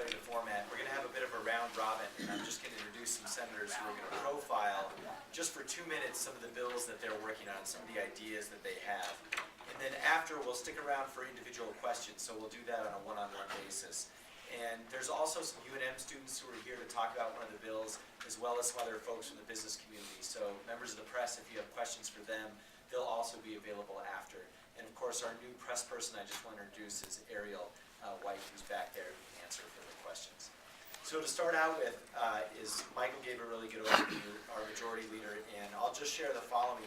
study the format. We're going to have a bit of a round robin, and I'm just going to introduce some senators who are going to profile, just for 2 minutes, some of the bills that they're working on, some of the ideas that they have. And then after, we'll stick around for individual questions, so we'll do that on a one-on-one basis. And there's also some UNM students who are here to talk about one of the bills, as well as some other folks from the business community. So members of the press, if you have questions for them, they'll also be available after. And of course, our new press person I just want to introduce is Ariel White, who's back there who can answer further questions. So to start out with, is Michael gave a really good overview, our majority leader, and I'll just share the following.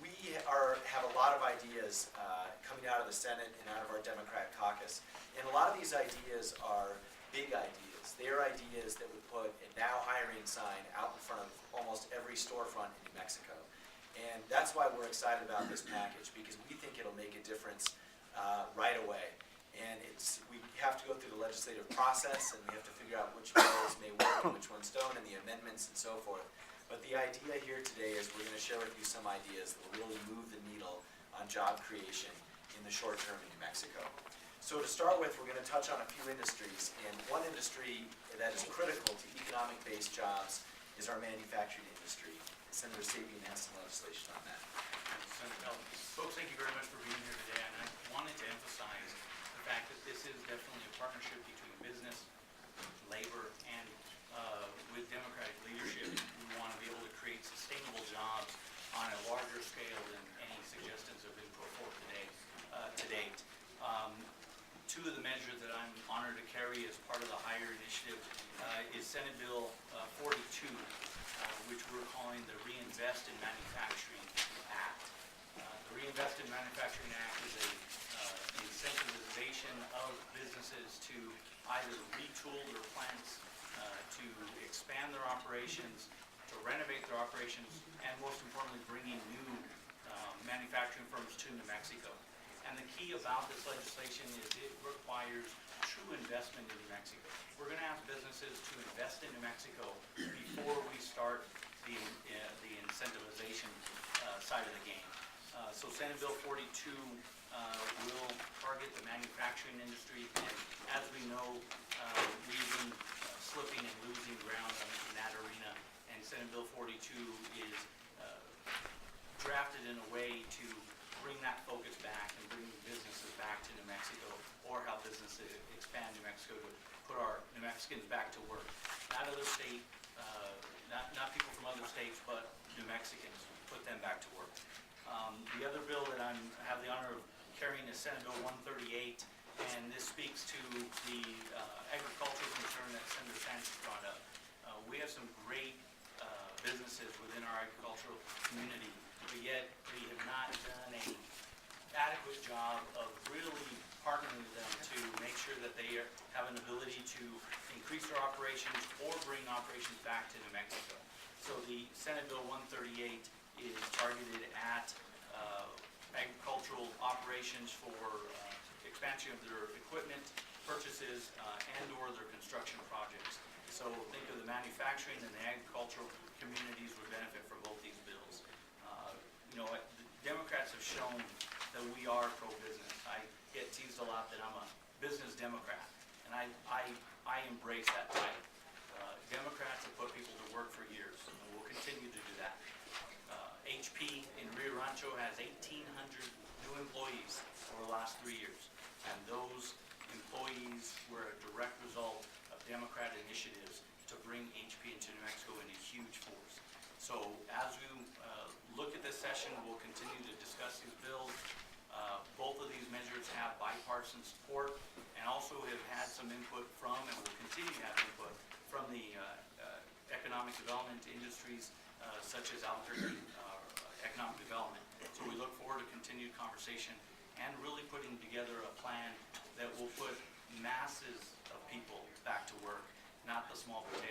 We have a lot of ideas coming out of the Senate and out of our Democrat caucus, and a lot of these ideas are big ideas. They are ideas that would put a now hiring sign out in front of almost every storefront in New Mexico. And that's why we're excited about this package, because we think it'll make a difference right away. And we have to go through the legislative process, and we have to figure out which bills may work and which ones don't, and the amendments and so forth. But the idea here today is we're going to share with you some ideas that will really move the needle on job creation in the short term in New Mexico. So to start with, we're going to touch on a few industries, and one industry that is critical to economic-based jobs is our manufacturing industry. Senator Sapien has some legislation on that. Folks, thank you very much for being here today, and I wanted to emphasize the fact that this is definitely a partnership between business, labor, and with Democratic leadership. We want to be able to create sustainable jobs on a larger scale than any suggestions have been put forth today to date. Two of the measures that I'm honored to carry as part of the HIRE initiative is Senate Bill 42, which we're calling the Reinvest in Manufacturing Act. The Reinvest in Manufacturing Act is an incentivization of businesses to either retool their plants, to expand their operations, to renovate their operations, and most importantly, bringing new manufacturing firms to New Mexico. And the key about this legislation is it requires true investment in New Mexico. We're going to ask businesses to invest in New Mexico before we start the incentivization side of the game. So Senate Bill 42 will target the manufacturing industry, and as we know, we've been slipping and losing ground in that arena, and Senate Bill 42 is drafted in a way to bring that focus back and bring businesses back to New Mexico, or how businesses expand New Mexico to put our New Mexicans back to work. Not other state, not people from other states, but New Mexicans, put them back to work. The other bill that I have the honor of carrying is Senate Bill 138, and this speaks to the agricultural concern that Senator Sanchez brought up. We have some great businesses within our agricultural community, but yet we have not done an adequate job of really partnering with them to make sure that they have an ability to increase their operations or bring operations back to New Mexico. So the Senate Bill 138 is targeted at agricultural operations for expansion of their equipment purchases and or their construction projects. So think of the manufacturing and the agricultural communities would benefit from both these bills. The Democrats have shown that we are pro-business. I get teased a lot that I'm a business Democrat, and I embrace that title. Democrats have put people to work for years, and we'll continue to do that. HP in Rio Rancho has 1,800 new employees over the last 3 years, and those employees were a direct result of Democrat initiatives to bring HP into New Mexico in a huge force. So as we look at this session, we'll continue to discuss these bills. Both of these measures have bipartisan support and also have had some input from, and will continue to have input from the economic development industries such as Albuquerque Economic Development. So we look forward to continued conversation and really putting together a plan that will put masses of people back to work, not the small potatoes.